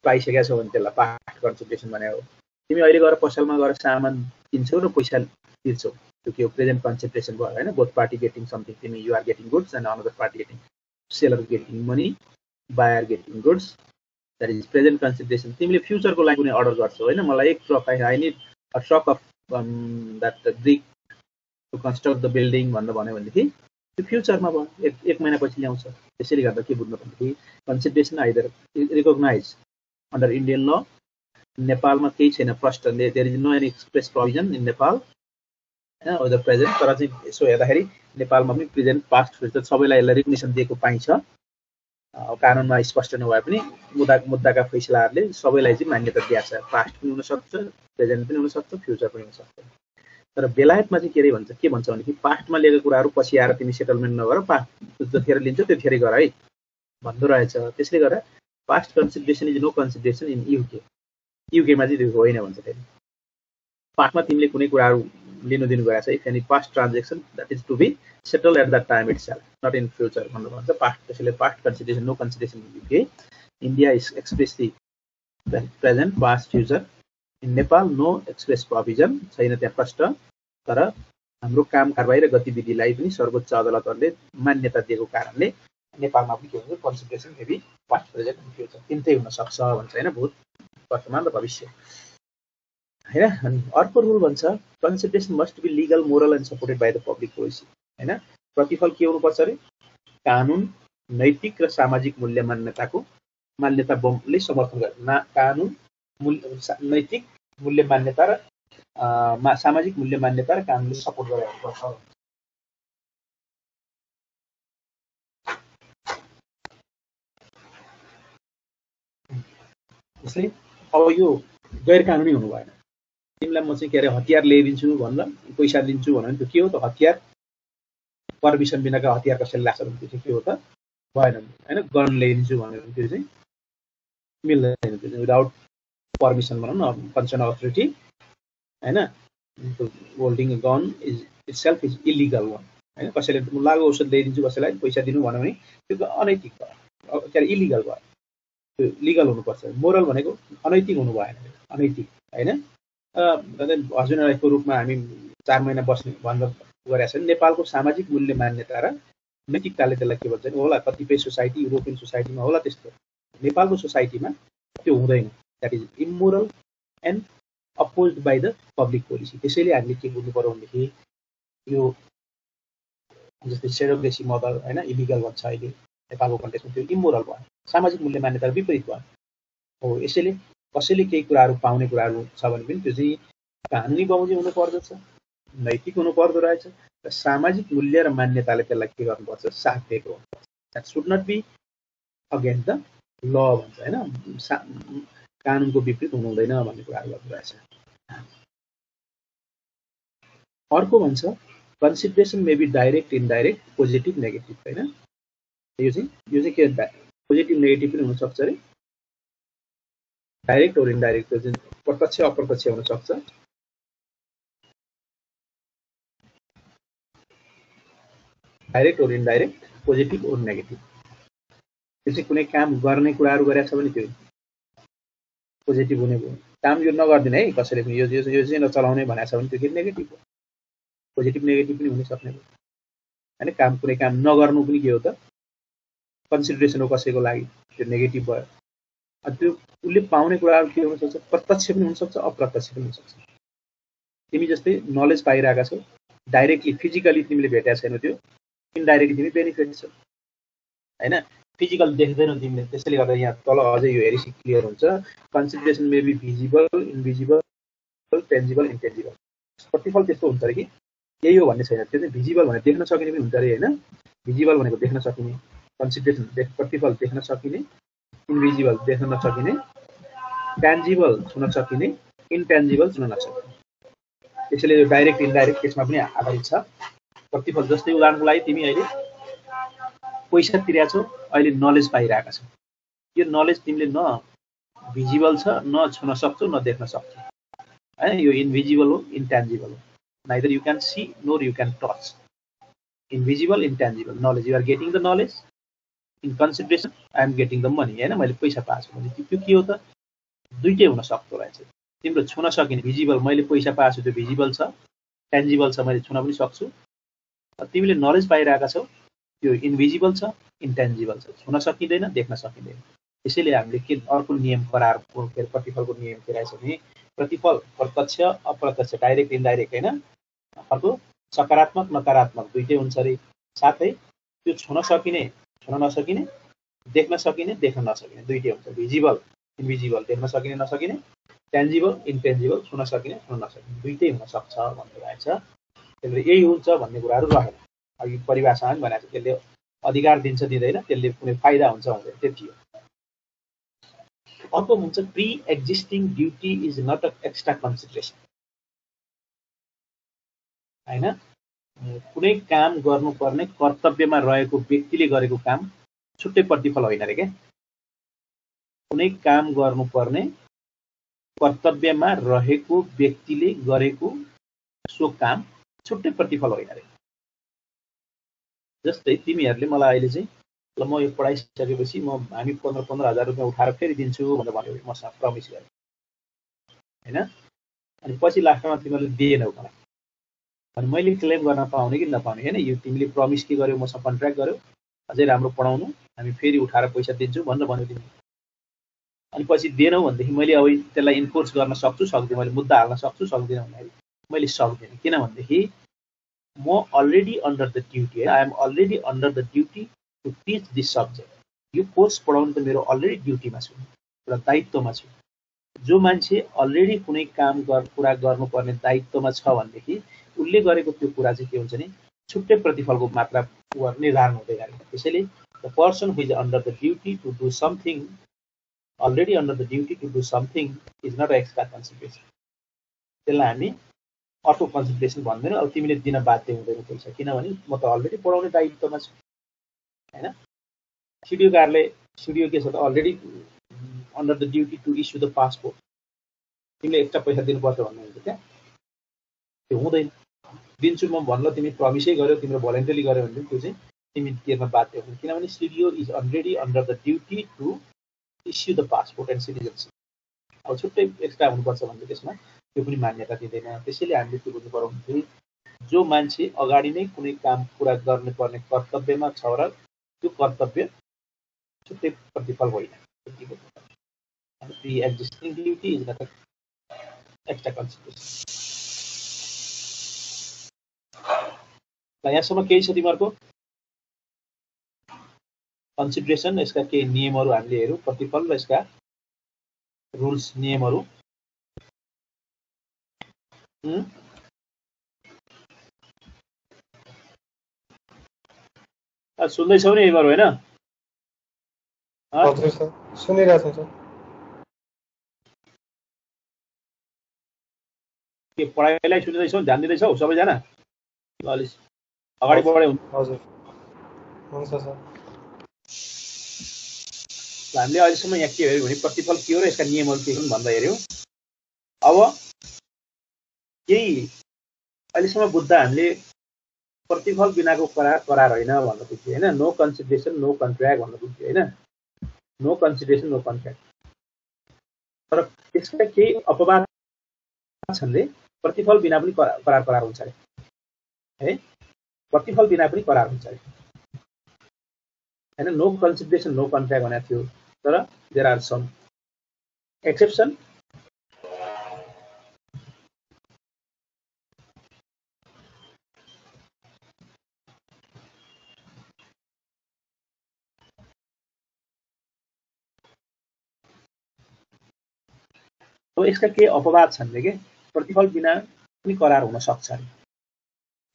पाइसकेका छौ भने त्यसलाई पास्ट कन्सिडरेसन भने हो। तिमी अहिले गएर पसलमा गएर सामान किन्छौ र पैसा तिर्छौ, त्यो के हो प्रेजेन्ट कन्सिडरेसन भयो हैन। बोथ पार्टी गेटिङ समथिङ, तिमी you are getting goods and another party getting, seller getting money, buyer getting goods, that is present consideration. तिमीले फ्युचरको लागि कुनै अर्डर गर्छौ हैन, मलाई एक truck I need a truck of that brick to construct the building भनेर भन्यो भनेदेखि त्यो फ्युचरमा भयो, एक महिनापछि ल्याउँछ। त्यसैले गर्दा के बुझ्नु भनेदेखि consideration either recognize under Indian law, नेपालमा केही छैन first, there is no any express provision in Nepal हैन द प्रेजेन्ट। तर चाहिँ यसो हेर्दाखेरि नेपालमा पनि प्रेजेन्ट पास्ट फ्युचर सबैलाई यसलाई रिकग्निसन दिएको पाइन्छ। कानुनमा स्पष्ट नभए पनि मुद्दाका फैसलाहरूले सबैलाई चाहिँ मान्यता दिएको छ। पास्ट पनि हुनसक्छ, प्रेजेन्ट पनि हुनसक्छ, फ्युचर पनि हुनसक्छ। तर बेलायतमा चाहिँ के भन्छ भनेदेखि पास्टमा लिएको कुराहरू पछि आएर तिमी सेटलमेन्ट नगर, पास्ट जतिखेर लिन्छौ त्यतिखेर गर है भन्दो रहेछ। त्यसले गर्दा past consideration is no consideration in UK. युकेमा चाहिँ त्यो होइन भन्छ। फेरि पास्टमा तिमीले कुनै कुराहरू लिनु दिनु गरेछ, if any past transaction that is to be settle at that time itself, not in future भनेर भन्छ पास्ट। त्यसैले past consideration no consideration in UK. India is expressly present past future. In Nepal no express provision छैन त्यहाँ प्रष्ट। तर हाम्रो काम कारबाही र गतिविधिलाई पनि सर्वोच्च अदालतहरूले मान्यता दिएको कारणले नेपालमा पनि के हुन्छ consideration maybe past present and future तिनटै हुन सक्छ भन्छ हैन, भूत वर्तमान र भविष्य हैन। अनि अर्को रुल भन्छ consideration must be legal, moral and supported by the public policy हैन। प्रतिफल के हुनुपर्छ अरे कानुन, नैतिक र सामाजिक मूल्य मान्यताले समर्थन गर्ने। कानुन, नैतिक मूल्य मान्यता र सामाजिक मूल्य मान्यता र कानुनले सपोर्ट गरेको पर्छ। त्यसले अब यो गैर कानुनी हुनु भएन। तिमीलाई म चाहिँ के अरे हतियार ल्याइदिन्छु भनेर पैसा दिन्छु भने त्यो के हो त? हतियार पर्मिसन बिनाका हतियार कसैले लाग्छ भने त्यो के हो त? भएन हैन। गन ल्याइदिन्छु भने त्यो चाहिँ मिल्दैन, त्यो विदाउट पर्मिसन भनौँ न, कन्सर्न अथोरिटी हैन। Holding a gun is itself is illegal one हैन। कसैले लागु औषध ल्याइदिन्छु कसैलाई पैसा दिनु भन्यो भने त्यो अनैतिक भयो, के अरे इलिगल भयो। त्यो लिगल हुनुपर्छ। मोरल भनेको अनैतिक हुनु भएन, अनैतिक हैन। हस्बेन्ड वाइफको रूपमा हामी 4 महिना बस्ने भनेर गरेका छन्। नेपालको सामाजिक मूल्य मान्यता र नैतिकताले त्यसलाई के भन्छ होला, कतिपय सोसाइटी युरोपियन सोसाइटीमा होला त्यस्तो, नेपालको सोसाइटीमा त्यो हुँदैन। That is immoral and opposed by the public policy. त्यसैले हामीले के बुझ्नु पर्यो भनेदेखि यो जस्तै सेरोगेसी मदर हैन इलिगल भन्छ अहिले नेपालको कन्टेक्समा, त्यो इमोरल भयो, सामाजिक मूल्य मान्यता विपरीत भयो हो। यसैले कसैले केही कुराहरू पाउने कुराहरू छ भने पनि त्यो चाहिँ कानुनी बमोजिम हुनु पर्दछ, नैतिक हुनु पर्दो रहेछ र सामाजिक मूल्य र मान्यताले त्यसलाई के गर्नुपर्छ, साथ दिएको हुनुपर्छ। That should not be against the law भन्छ हैन, कानुनको विपरीत हुनु हुँदैन भन्ने कुराहरू गर्नु रहेछ। अर्को भन्छ consideration may be direct, indirect, positive, negative हैन। यो चाहिँ के पोजिटिभ नेगेटिभ पनि हुन सक्छ अरे, डाइरेक्ट और इनडाइरेक्ट, त्यो चाहिँ प्रत्यक्ष अप्रत्यक्ष हुन सक्छ। डाइरेक्ट और इनडाइरेक्ट, पोजिटिभ और नेगेटिभ। त्यो चाहिँ कुनै काम गर्ने कुराहरू गरेछ भने त्यो पोजिटिभ हुने भयो। काम यो नगर्दिने है कसैले पनि, यो चाहिँ नचलाउने भनेको छ भने त्यो फेरि नेगेटिभ हो। पोजिटिभ नेगेटिभ पनि हुन सक्ने भयो हैन। कुनै काम नगर्नु पनि के हो त, कन्सिडरेसन हो कसैको लागि, त्यो नेगेटिभ भयो। त्यो उसले पाउने कुराहरू के हुन सक्छ, प्रत्यक्ष पनि हुन सक्छ, अप्रत्यक्ष पनि हुन सक्छ। तिमी जस्तै नलेज पाइरहेका छौ, डाइरेक्टली फिजिकली तिमीले भेटेका छैनौ, त्यो इनडाइरेक्टली तिमी बेनिफिट छौ हैन। फिजिकल देख्दैनौ तिमीले, त्यसैले गर्दा यहाँ तल अझै यो हेरिसी क्लियर हुन्छ। Consideration may be visible, invisible, tangible, intangible. प्रतिफल त्यस्तो हुन्छ अरे कि यही हो भन्ने छैन। त्यो चाहिँ भिजिबल भने देख्न सकिने पनि हुन्छ अरे हैन। भिजिबल भनेको देख्न सकिने, कन्सिडरेसन प्रतिफल देख्न सकिने, इन्भिजिबल देख्न नसकिने, ट्यान्जिबल छुन सकिने, इन्ट्यान्जिबल छुन नसकिने। त्यसैले यो डाइरेक्ट इनडाइरेक्ट केसमा पनि आधारित छ। प्रतिफल जस्तै उदाहरणको लागि तिमी अहिले पैसा तिरेका छौ, अहिले नलेज पाइरहेका छौ। यो नलेज तिमीले न भिजिबल छ, न छुन सक्छौ, न देख्न सक्छौ हैन। यो इन्भिजिबल हो, इन्ट्यान्जिबल हो। Neither you can see nor you can touch. Invisible, intangible knowledge, you are getting the knowledge, in consideration I am getting the money हैन। मैले पैसा पाएको छु भने त्यो के हो त, दुईटै हुन सक्दो रहेछ। तिम्रो छुन सकिने भिजिबल, मैले पैसा पाएको छु त्यो भिजिबल छ, टेन्जिबल छ, मैले छुन पनि सक्छु। तिमीले नलेज पाइरहेका छौ त्यो इन्भिजिबल छ, इन्टेन्जिबल छ, छुन सकिँदैन, देख्न सकिँदैन। त्यसैले हामीले के अर्को नियम करारको प्रतिफलको नियम के रहेछ भने प्रतिफल प्रत्यक्ष अप्रत्यक्ष, डाइरेक्ट इन्डाइरेक्ट होइन, अर्को सकारात्मक नकारात्मक दुईटै हुन्छ अरे। साथै त्यो छुन सकिने छुन नसकिने, देख्न सकिने देख्न नसकिने दुईटै हुन्छ। भिजिबल इन्भिजिबल, देख्न सकिने नसकिने, टेन्जिबल इन्टेन्जिबल, छुन सकिने छुन नसकिने दुईटै हुन सक्छ भन्ने रहेछ। त्यसले यही हुन्छ भन्ने कुराहरू रहेन। अघि परिभाषामा पनि भनेको छ, त्यसले अधिकार दिन्छ दिँदैन, त्यसले कुनै फाइदा हुन्छ हुँदैन, त्यति हो। अर्को हुन्छ pre existing duty is not a extra consideration होइन। कुनै काम गर्नुपर्ने कर्तव्यमा रहेको व्यक्तिले गरेको काम छुट्टै प्रतिफल होइन अरे क्या। कुनै काम गर्नुपर्ने कर्तव्यमा रहेको व्यक्तिले गरेको सो काम छुट्टै प्रतिफल होइन अरे। जस्तै तिमीहरूले मलाई अहिले चाहिँ ल म यो पढाइसकेपछि हामी 15,000 रुपियाँ उठाएर फेरि दिन्छु भनेर भन्यो, मसँग प्रमिस गर्यो होइन। अनि पछि लास्टमा तिमीहरूले दिएनौ मलाई, अनि मैले क्लेम गर्न पाउने कि नपाउने होइन। यो तिमीले प्रमिस के गर्यो, मसँग कन्ट्र्याक्ट गर्यो अझै राम्रो पढाउनु, हामी फेरि उठाएर पैसा दिन्छु भनेर भन्यो तिमीले। अनि पछि दिएनौ भनेदेखि मैले अब त्यसलाई इन्फोर्स गर्न सक्छु सक्दिनँ, मैले मुद्दा हाल्न सक्छु सक्दिनँ भन्दाखेरि मैले सक्दिनँ। किनभनेदेखि म already under the duty, I am already under the duty to teach this subject. यो कोर्स पढाउनु त मेरो अलरेडी ड्युटीमा छु, एउटा दायित्वमा छु। जो मान्छे अलरेडी कुनै काम पुरा गर्नुपर्ने दायित्वमा छ भनेदेखि उसले गरेको त्यो कुरा चाहिँ के हुन्छ नि छुट्टै प्रतिफलको मात्रा निर्धारण हुँदै गएको। त्यसैले the person who is under the duty to do something, already under the duty to do something is not extra consideration. त्यसलाई हामी अटो कन्सिडरेसन भन्दैनौँ। अब तिमीले दिन बाध्य हुँदैन पैसा, किनभने म त अलरेडी पढाउने दायित्वमा छु होइन। सिडिओकारले सिडिओ के छ त already under the duty to issue the passport, तिमीले एक्स्ट्रा पैसा दिनुपर्छ भन्नुहुन्छ क्या, त्यो हुँदैन। दिन्छु म भन्नु, तिमी प्रमिसै गर्यो, तिम्रो भोलिन्टरी गर्यो भने त्यो चाहिँ तिमी तिर्न बाध्य हुनु, किनभने CDO is already under the duty to issue the passport and citizenship. अब छुट्टै एक्स्ट्रा हुनुपर्छ भने त्यसमा त्यो पनि मान्यता दिँदैन। त्यसैले हामीले के बुझ्नु पर्यो भने जो मान्छे अगाडि नै कुनै काम पुरा गर्नुपर्ने कर्तव्यमा छ र त्यो कर्तव्य छुट्टै प्रतिफल होइन, existing duty is not extra consideration. यहाँसम्म केही छ तिमीहरूको कन्सिडरेसन, यसका केही नियमहरू हामीले हेरौँ, प्रतिफल र यसका रुल्स नियमहरू। सुन्दैछौ नि यहीँबाट होइन? हजुर सर, सुनिरहेको छु सर। के पढाइलाई सुनिँदैछौ, ध्यान दिँदैछौ सबैजना? अलिक अगाडि बढे हुन्छ। हजुर हुन्छ सर। हामीले अहिलेसम्म यहाँ के हेऱ्यौँ भने प्रतिफल के हो र यसका नियमहरू के हुन् भन्दा हेऱ्यौँ। अब केही अहिलेसम्म बुझ्दा हामीले प्रतिफल बिनाको करार होइन भन्न पुग्थ्यो होइन। नो कन्सिडरेसन नो कन्ट्र्याक्ट भन्न पुग्थ्यो होइन। No consideration no contract. तर त्यसका केही अपवाद छन् रे, प्रतिफल बिना पनि करार हुन्छ अरे है। प्रतिफल बिना पनि करार हुन्छ अरे होइन। नो कन्सिडरेसन नो कन्ट्र्याक्ट भनेको थियो, तर देयर आर सम एक्सेप्सन। अब यसका केही अपवाद छन् के, प्रतिफल बिना पनि करार हुन सक्छ अरे।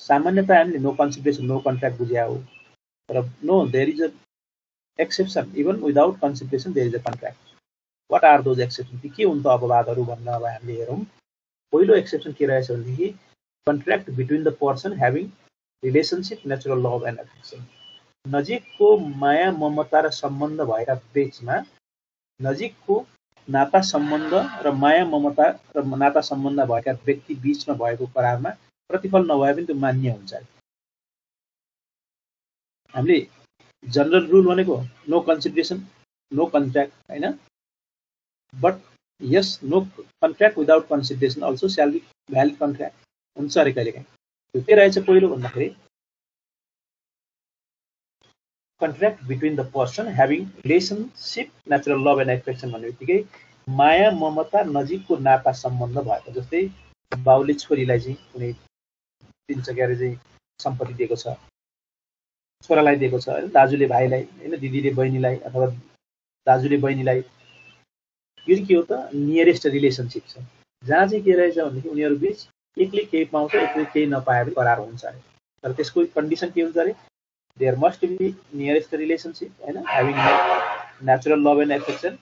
सामान्यतः हामीले नो कन्सिडरेसन नो कन्ट्र्याक्ट बुझ्या हो, तर no there is a exception, even without consideration there is a contract. What are those exception? के हुन् त अपवादहरू भन्न अब हामीले हेरौँ। पहिलो एक्सेप्सन के रहेछ भनेदेखि contract between the person having relationship natural love and affection. नजिकको माया ममता र सम्बन्ध भएका बीचमा, नजिकको नाता सम्बन्ध र माया ममता र नाता सम्बन्ध भएका व्यक्ति बीचमा भएको करारमा प्रतिफल नभए पनि त्यो मान्य हुन्छ। हामीले जनरल रुल भनेको नो कन्सिडरेसन नो कन्ट्र्याक्ट होइन, but yes no contract without consideration also shall be valid contract हुन्छ अरे कहिलेकाहीँ। त्यो के रहेछ पहिलो भन्दाखेरि contract between the person having relationship natural love and affection भन्ने बित्तिकै माया ममता नजिकको नाता सम्बन्ध भएको। जस्तै बाउले छोरीलाई चाहिँ कुनै दिन्छ के अरे चाहिँ सम्पत्ति दिएको छ, छोरालाई दिएको छ, दाजुले भाइलाई, होइन दिदीले बहिनीलाई अथवा दाजुले बहिनीलाई, यो चाहिँ के हो त नियरेस्ट रिलेसनसिप छ, जहाँ चाहिँ के रहेछ भनेदेखि उनीहरू बिच एकले केही पाउँछ एकले केही नपाए पनि करार हुन्छ अरे। तर त्यसको कन्डिसन के हुन्छ अरे there must be nearest relationship, होइन having natural love and affection,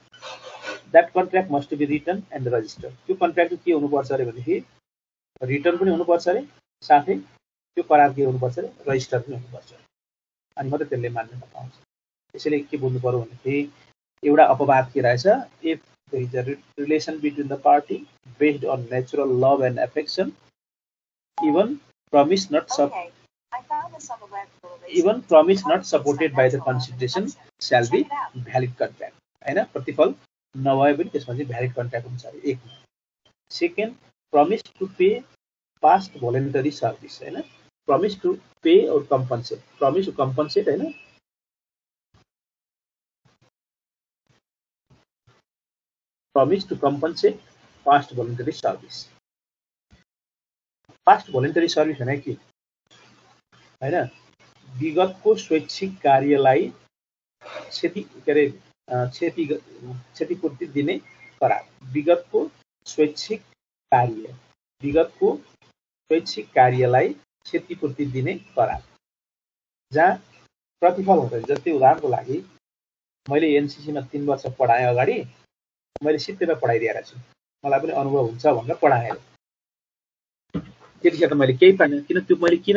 that contract must be written and register. त्यो कन्ट्र्याक्ट के हुनुपर्छ अरे भनेदेखि रिटर्न पनि हुनुपर्छ अरे, साथै त्यो करार के हुनुपर्छ अरे रजिस्टर पनि हुनुपर्छ, अनि मात्रै त्यसले मान्यता पाउँछ। त्यसैले के बुझ्नु पर्यो भनेदेखि एउटा अपवाद के रहेछ, if there is a relation between the party based on natural love and affection, even promise not supported by the consideration shall be valid contract, हैन प्रतिफल नभए पनि त्यसमा चाहिँ भ्यालिड कन्ट्र्याक्ट हुन्छ अरे। एक second promise to pay past voluntary service, हैन promise to pay or compensate, promise to compensate, हैन promise to compensate past voluntary service। past voluntary service भने के हैन विगतको स्वैच्छिक कार्यलाई क्षतिपूर्ति दिने करार। विगतको स्वैच्छिक कार्यलाई क्षतिपूर्ति दिने करार, जहाँ प्रतिफल हुन्छ। जस्तै उदाहरणको लागि मैले एनसीसीमा 3 वर्ष पढाएँ, अगाडि मैले सित्तैमा पढाइदिएर छु, मलाई पनि अनुभव हुन्छ भनेर पढाएँ। त्यतिखेर त मैले केही पाइनँ, किन त्यो मैले किन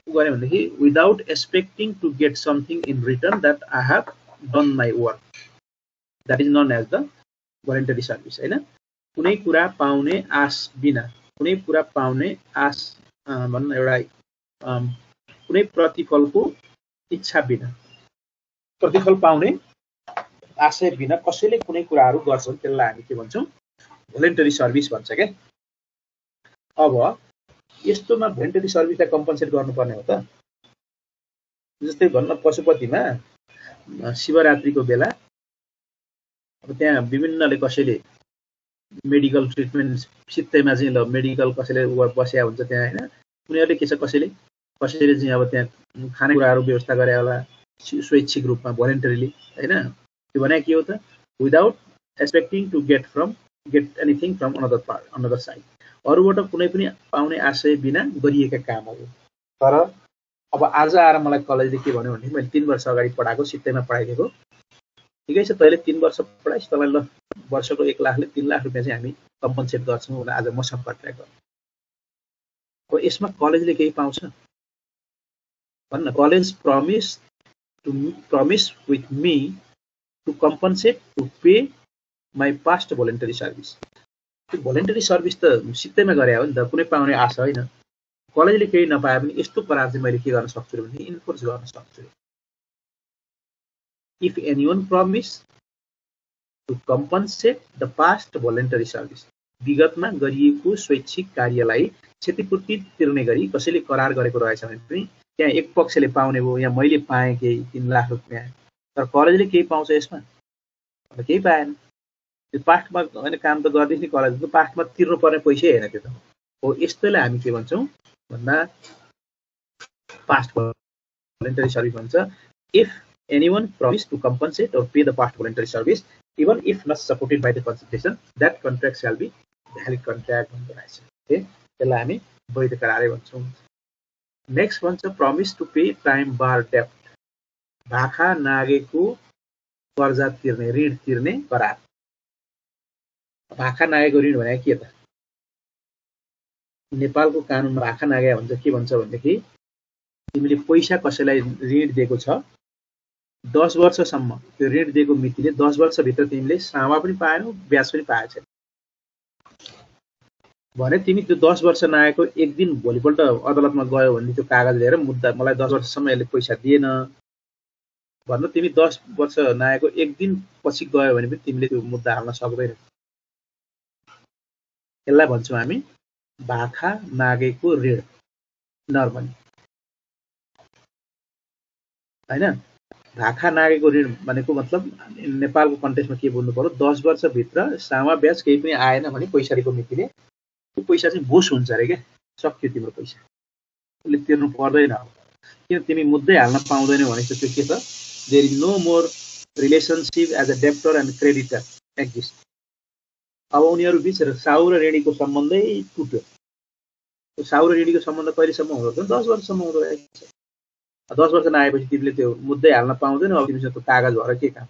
गरेँ भनेदेखि without expecting to get something in return that I have done my work, that is known as the voluntary service, होइन कुनै कुरा पाउने आश बिना, कुनै कुरा पाउने आश भन्न एउटा कुनै प्रतिफलको इच्छा बिना, प्रतिफल पाउने आशय बिना कसैले कुनै कुराहरू गर्छन् त्यसलाई हामी के भन्छौँ भोलेन्टरी सर्भिस भन्छ क्या। अब यस्तोमा भोलेन्टरी सर्भिसलाई कम्पनसेट गर्नुपर्ने हो त। जस्तै भन्न पशुपतिमा शिवरात्रिको बेला अब त्यहाँ विभिन्नले कसैले मेडिकल ट्रिटमेन्ट सित्तैमा चाहिँ ल मेडिकल कसैले बसेया हुन्छ त्यहाँ, होइन उनीहरूले के छ कसैले चाहिँ अब त्यहाँ खानेकुराहरू व्यवस्था गरे होला स्वैच्छिक रूपमा भोलेन्टरीली, होइन त्यो भने के हो त without expecting to get anything from another side, अरूबाट कुनै पनि पाउने आशय बिना गरिएका कामहरू। तर अब आज आएर मलाई कलेजले के भन्यो भने मैले 3 वर्ष अगाडि पढाएको सित्तैमा पढाइदिएको, ठिकै छ तैँले 3 वर्ष पढाइस्, तँलाई ल वर्षको 1 लाखले 3 लाख रुपियाँ चाहिँ हामी कम्पनसेट गर्छौँ भनेर आज मसँग कन्ट्र्याक्ट गर्नु। अब यसमा कलेजले केही पाउँछ भन्न, college promise with me to compensate to pay my past voluntary service. त्यो भोलेन्टरी सर्भिस त सित्तैमा गरे हो नि त, कुनै पाउने आशा होइन। कलेजले केही नपाए पनि यस्तो करार चाहिँ मैले के गर्न सक्छु भने इन्फोर्स गर्न सक्छु। If anyone promise to compensate the past voluntary service, विगतमा गरिएको स्वैच्छिक कार्यलाई क्षतिपूर्ति तिर्ने गरी कसैले करार गरेको रहेछ भने पनि त्यहाँ एक पक्षले पाउने भयो, यहाँ मैले पाएँ केही 3 लाख रुपियाँ, तर कलेजले केही पाउँछ यसमा केही पाएन। त्यो पास्टमा होइन काम त गर्दैछ नि कलेजको, पास्टमा तिर्नुपर्ने पैसै होइन त्यो त हो। यस्तोलाई हामी के भन्छौँ भन्दा पास्ट भोलेन्टरी सर्भिस भन्छ। If anyone promise to compensate or pay the past voluntary service even if not supported by the consideration that contract shall be valid contract भन्दो रहेछ। त्यसलाई हामी वैध करारै भन्छौँ। नेक्स्ट भन्छ promise to pay time barred डेप्ट, भाखा नागेको कर्जा तिर्ने, ऋण तिर्ने करार। भाखा नागेको ऋण भने के त, नेपालको कानुनमा भाखा नागे भन्छ के भन्छ भनेदेखि तिमीले पैसा कसैलाई ऋण दिएको छ 10 वर्षसम्म, त्यो ऋण दिएको मितिले 10 वर्षभित्र तिमीले सामा पनि पाएनौ ब्याज पनि पाएछ भने तिमी त्यो 10 वर्ष नआएको एक दिन भोलिपल्ट अदालतमा गयो भने त्यो कागज लिएर मुद्दा मलाई 10 वर्षसम्म यसले पैसा दिएन भन्न, तिमी 10 वर्ष नआएको एक दिन पछि गयो भने पनि तिमीले त्यो मुद्दा हाल्न सक्दैनौ। यसलाई भन्छौँ हामी भाखा नागेको ऋण नर्मली, हैन। भाखा नागेको ऋण भनेको मतलब नेपालको कन्टेक्स्टमा के बोल्नु पर्यो, 10 वर्षभित्र सामा ब्याज केही पनि आएन भने पैसाको मितिले त्यो पैसा चाहिँ बोस हुन्छ अरे क्या, सक्यो तिम्रो पैसा, उसले तिर्नु पर्दैन। किन तिमी मुद्दै हाल्न पाउँदैनौ भनेपछि त्यो के छ, there is no more relationship as a debtor and creditor exist. अब उनीहरू बिच साहु र ऋणीको सम्बन्धै टुट्यो। साहु र ऋणीको सम्बन्ध कहिलेसम्म हुँदो रहेछ, 10 वर्षसम्म हुँदो रहेछ। 10 वर्ष नआएपछि तिमीले त्यो मुद्दै हाल्न पाउँदैनौ। अब तिमीसँग त्यो कागज भएर के काम,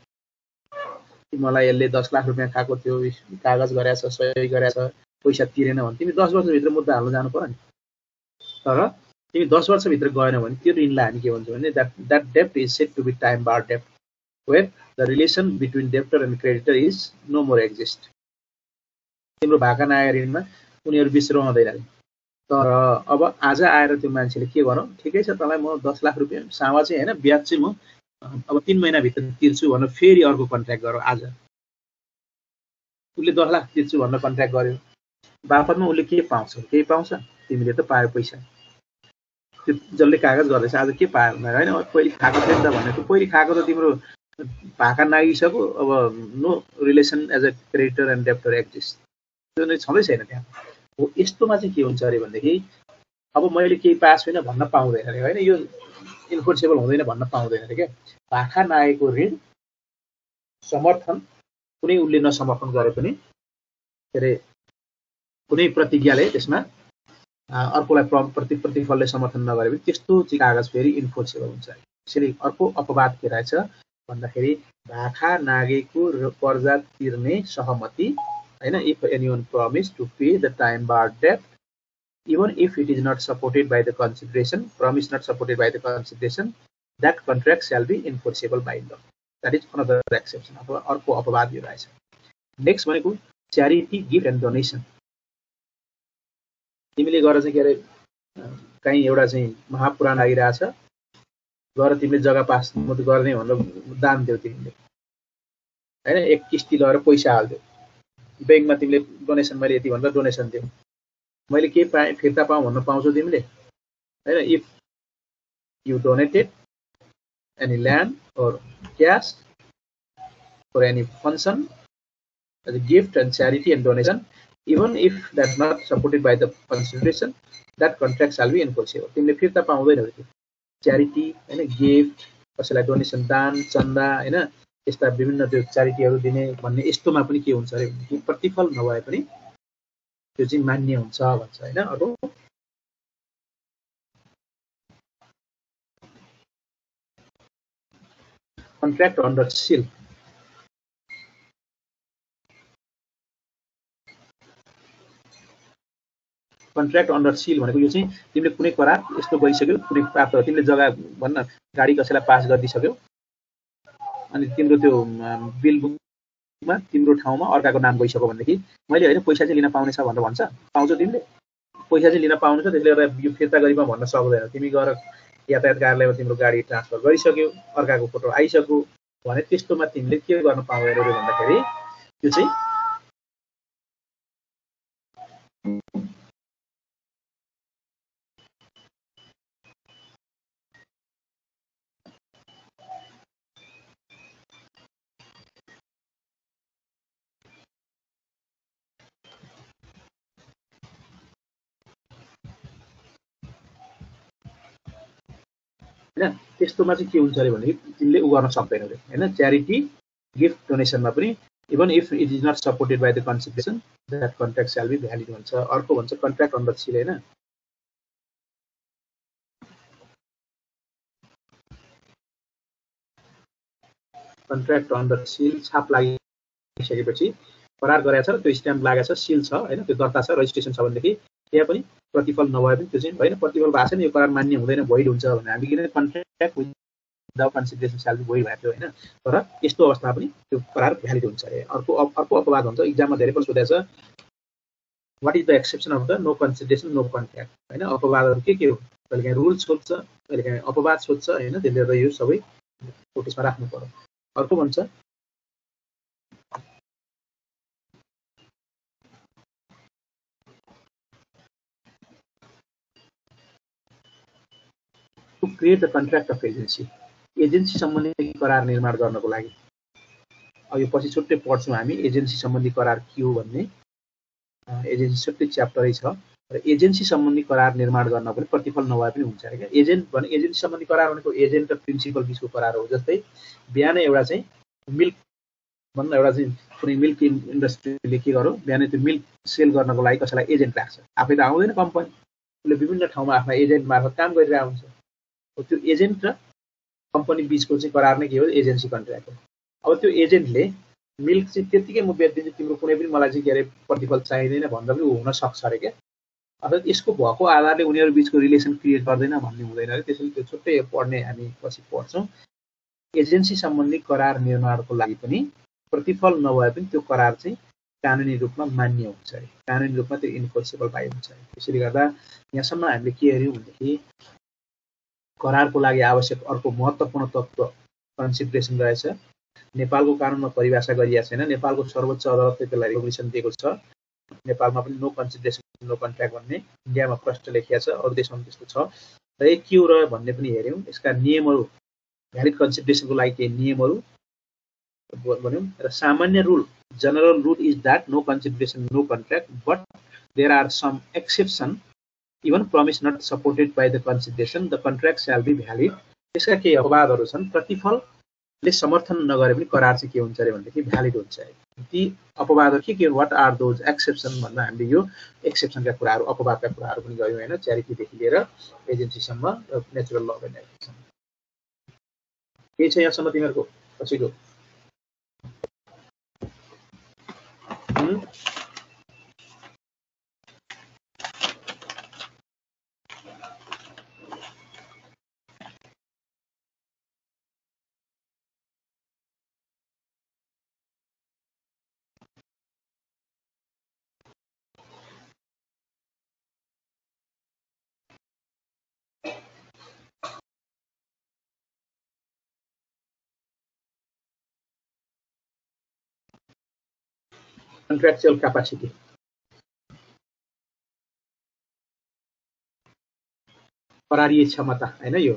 मलाई यसले 10 लाख रुपियाँ खाएको थियो, कागज गरेछ, सही गरेछ, पैसा तिरेन भने तिमी 10 वर्षभित्र मुद्दा हाल्न जानु पर्यो नि। तर तिमी 10 वर्षभित्र गएनौ भने त्यो ऋणलाई हामी के भन्छौँ भने that dept is said to be time barred dept where the relation between debtor and creditor is no more exist. तिम्रो भाका नआएर ऋणमा उनीहरू बिच रहँदैन। तर अब आज आएर त्यो मान्छेले के भनौँ, ठिकै छ तँलाई म 10 लाख रुपियाँ सामा चाहिँ होइन, ब्याज चाहिँ म अब 3 महिनाभित्र तिर्छु भनेर फेरि अर्को कन्ट्र्याक्ट गरौँ। आज उसले 10 लाख तिर्छु भनेर कन्ट्र्याक्ट गर्यो, बापतमा उसले के पाउँछ, केही पाउँछ? तिमीले त पायो पैसा, त्यो जसले कागज गर्दैछ आज के पायो भनेर होइन, पहिले खाएको थियो नि त भनेको, पहिले खाएको त तिम्रो भाका नागिसक्यो। अब no relation as a creditor and debtor exist, त्यो नै छँदै छैन त्यहाँ। हो यस्तोमा चाहिँ के हुन्छ अरे भनेदेखि अब मैले केही पास छैन भन्न पाउँदैन अरे, होइन, यो इन्फोर्सेबल हुँदैन भन्न पाउँदैन अरे क्या। भाका नआएको ऋण समर्थन कुनै उसले नसमर्थन गरे पनि, के अरे कुनै प्रतिज्ञाले त्यसमा अर्कोलाई प्रतिफलले समर्थन नगरे पनि त्यस्तो चाहिँ कागज फेरि इन्फोर्सेबल हुन्छ। यसरी अर्को अपवाद के रहेछ भन्दाखेरि भाका नागेको कर्जा तिर्ने सहमति, हैन, if anyone promise to pay the time bar debt even if it is not supported by the consideration, promise not supported by the consideration, that contract shall be enforceable by law. That is another exception. अर्को अपवाद यो रहेछ। Next भनेको charity gift and donation. तिमीले गएर चाहिँ के अरे कहीँ एउटा चाहिँ महापुराण आइरहेछ, गएर तिमीले जग्गा पास गर्ने भनेर दान दियौ तिमीले, हैन, एक किस्ती लगेर पैसा हाल्दियौ ब्याङ्कमा, तिमीले डोनेसन मैले यति भनेर डोनेसन दियौ, मैले के पाएँ फिर्ता पाऊँ भन्न पाउँछौ तिमीले, हैन। If you donated any land or cash for any function as a gift and charity and donation, even if that not supported by the consideration, that contract shall be enforceable. तिमीले फिर्ता पाउँदैनौ त्यो च्यारिटी, हैन, gift, कसैलाई donation, दान, चन्दा, हैन, यस्ता विभिन्न त्यो च्यारिटीहरू दिने भन्ने यस्तोमा पनि के हुन्छ अरे भने प्रतिफल नभए पनि त्यो चाहिँ मान्य हुन्छ भन्छ, हैन। अब कन्ट्र्याक्ट अन्डर सिल। कन्ट्र्याक्ट अन्डर सिल भनेको यो चाहिँ तिमीले कुनै करार यस्तो गरिसक्यौ, कुनै प्राप्त तिमीले जग्गा भन्न गाडी कसैलाई पास गरिदिइसक्यौ, अनि तिम्रो त्यो बिल बुकमा तिम्रो ठाउँमा अर्काको नाम गइसक्यो भनेदेखि मैले होइन पैसा चाहिँ लिन पाउने छ भनेर भन्छ, पाउँछौ तिमीले पैसा चाहिँ लिन पाउनु छ, त्यसले गर्दा यो फिर्ता गरिमा भन्न सक्दैन। तिमी गएर यातायात कार्यालयमा तिम्रो गाडी ट्रान्सफर गरिसक्यौ, अर्काको फोटो आइसक्यो भने त्यस्तोमा तिमीले के गर्न पाउँदैन भन्दाखेरि त्यो चाहिँ हैन, त्यस्तोमा चाहिँ के हुन्छ अरे भनेदेखि तिमीले उ गर्न सक्दैनौ रे, हैन। च्यारिटी गिफ्ट डोनेसनमा पनि even if it is not supported by the consideration that contract shall be valid भन्छ। अर्को भन्छ कन्ट्र्याक्ट अन्डर सिल, हैन। कन्ट्र्याक्ट अन्डर सिल, छाप लागिसकेपछि करार गरेको छ र त्यो स्ट्याम्प लागेको छ, सिल छ, हैन, त्यो दर्ता छ, रजिस्ट्रेसन छ भनेदेखि त्यहाँ पनि प्रतिफल नभए पनि त्यो चाहिँ होइन, प्रतिफल भएको छैन, यो करार मान्य हुँदैन, भोइड हुन्छ भने हामी किन कन्ट्र्याक्ट विदाउट कन्सिडरेसन स्याल बी भोइड भएको थियो, होइन। तर यस्तो अवस्थामा पनि त्यो करार भ्यालिड हुन्छ अरे। अर्को अपवाद हुन्छ, इक्जाममा धेरै पनि सोधेको छ, what is the exception of the no consideration no contract, होइन। अपवादहरू के हो, कहिले काहीँ रुल सोध्छ, कहिले काहीँ अपवाद सोध्छ, होइन। त्यसले गर्दा यो सबै नोटिसमा राख्नु पर्यो। अर्को भन्छ to create the contract of agency, agency सम्बन्धी करार निर्माण गर्नको लागि। अब यो पछि छुट्टै पढ्छौँ हामी एजेन्सी सम्बन्धी करार के हो भन्ने, एजेन्सी छुट्टै च्याप्टरै छ। र एजेन्सी सम्बन्धी करार निर्माण गर्न पनि प्रतिफल नभए पनि हुन्छ अरे क्या। एजेन्ट भने एजेन्सी सम्बन्धी करार भनेको एजेन्ट र प्रिन्सिपल बिचको करार हो। जस्तै बिहानै एउटा चाहिँ मिल्क भन्न, एउटा चाहिँ कुनै मिल्क इन्डस्ट्रीले के गर्यो, बिहानै त्यो मिल्क सेल गर्नको लागि कसैलाई एजेन्ट राख्छ। आफै त आउँदैन कम्पनी, उसले विभिन्न ठाउँमा आफ्ना एजेन्ट मार्फत काम गरिरहेको हुन्छ। त्यो एजेन्ट र कम्पनी बिचको चाहिँ करार नै के हो, एजेन्सी कन्ट्र्याक्ट हो। अब त्यो एजेन्टले मिल्क चाहिँ त्यतिकै म बेच्दिन्छु, तिम्रो कुनै पनि मलाई चाहिँ के अरे प्रतिफल चाहिँदैन भन्दा पनि हुन सक्छ अरे क्या। अर्थात् यसको भएको आधारले उनीहरू बिचको रिलेसन क्रिएट गर्दैन भन्ने हुँदैन अरे। त्यसैले त्यो छुट्टै पढ्ने हामी पछि पढ्छौँ। एजेन्सी सम्बन्धी करार निर्माणको लागि पनि प्रतिफल नभए पनि त्यो करार चाहिँ कानुनी रूपमा मान्य हुन्छ अरे, कानुनी रूपमा त्यो इन्फोर्सेबल पाइन्छ अरे। त्यसैले गर्दा यहाँसम्म हामीले के हेऱ्यौँ भनेदेखि करारको लागि आवश्यक अर्को महत्त्वपूर्ण तत्त्व कन्सिडरेसन रहेछ। नेपालको कानुनमा परिभाषा गरिएको छैन, नेपालको सर्वोच्च अदालतले त्यसलाई रेगुलेसन दिएको छ। नेपालमा पनि नो कन्सिडरेसन नो कन्ट्र्याक्ट भन्ने इन्डियामा प्रष्ट लेखिएको छ, अरू देशमा पनि त्यस्तो छ। र यो के हो र भन्ने पनि हेऱ्यौँ। यसका नियमहरू, भ्यालिड कन्सिडरेसनको लागि केही नियमहरू भन्यौँ। र सामान्य rule, general rule is that no consideration no contract, but there are some exception even promise not supported by the consideration the contract shall be valid. त्यसका केही अपवादहरू छन्। प्रतिफलले समर्थन नगरे पनि करार चाहिँ के हुन्छ अरे भनेदेखि भ्यालिड हुन्छ अरे। ती अपवादहरू के वाट आर दोज एक्सेप्सन भन्दा हामीले यो एक्सेप्सनका कुराहरू, अपवादका कुराहरू पनि गयौँ होइन, च्यारिटीदेखि लिएर एजेन्सीसम्म र नेचुरल ल एन्ड एथिक्ससम्म। केही छ यहाँसम्म तिमीहरूको पछिको? कन्ट्र्याक्चुअल क्यापासिटी, करारिय क्षमता होइन, यो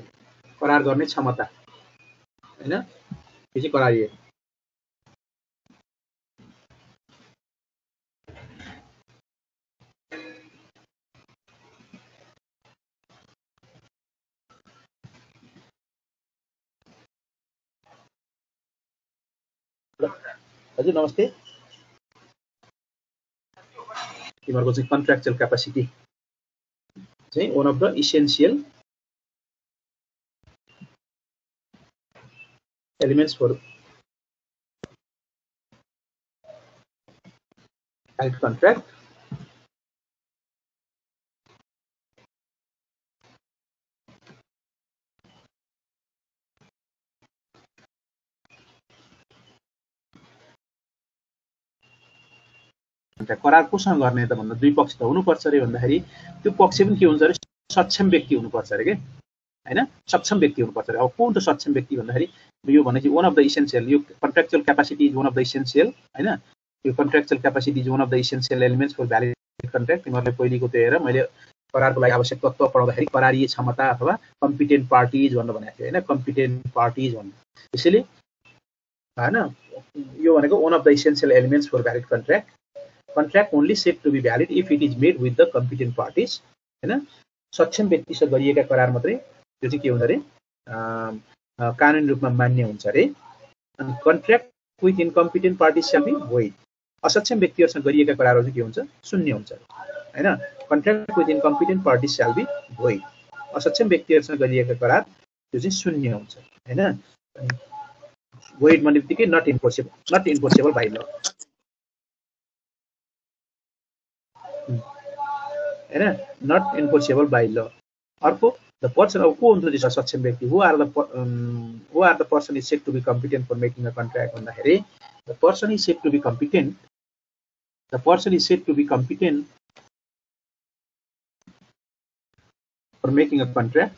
करार गर्ने क्षमता होइन, यो चाहिँ करारिय। हजुर नमस्ते। तिमीहरूको चाहिँ कन्ट्र्याक्चुअल क्यापासिटी चाहिँ one of the essential elements for contract. करार कोसँग गर्ने त भन्दा दुई पक्ष त हुनुपर्छ अरे भन्दाखेरि त्यो पक्ष पनि के हुन्छ अरे सक्षम व्यक्ति हुनुपर्छ अरे के होइन, सक्षम व्यक्ति हुनुपर्छ अरे। अब को त सक्षम व्यक्ति भन्दाखेरि यो भनेपछि वान अफ द इसेन्सियल, यो contractual capacity is one of the essential होइन, यो contractual capacity is one of the essential elements for valid contract. तिमीहरूले पहिलेको त्यो हेर, मैले करारको लागि आवश्यक तत्त्व पढाउँदाखेरि करारिय क्षमता अथवा कम्पिटेन्ट पार्टिज भनेर भनेको थियो होइन, कम्पिटेन्ट पार्टिज भन्नु। त्यसैले होइन यो भनेको one of the essential elements for valid contract. Contract only said to be valid if it is made with the competent parties होइन, सक्षम व्यक्तिसँग गरिएका करार मात्रै त्यो चाहिँ के हुन्छ अरे कानुनी रूपमा मान्य हुन्छ अरे। अनि कन्ट्र्याक्ट विथ इनकम्पिटेन्ट पार्टिज स्याल बी भोइड, असक्षम व्यक्तिहरूसँग गरिएका करारहरू चाहिँ के हुन्छ, शून्य हुन्छ होइन। कन्ट्र्याक्ट विथ इनकम्पिटेन्ट पार्टिज स्याल बी भोइड, असक्षम व्यक्तिहरूसँग गरिएका करार त्यो चाहिँ शून्य हुन्छ होइन। भोइड भन्ने बित्तिकै नट इन्फोर्सेबल बाइ ल होइन, नट इन्फोर्सेबल बाइ ल। अर्को द पर्सन, अब को हुन्छ त्यो सक्षम व्यक्ति, who are the person is said to be competent for making a contract भन्दाखेरि the person is said to be competent, the person is said to be competent for making a contract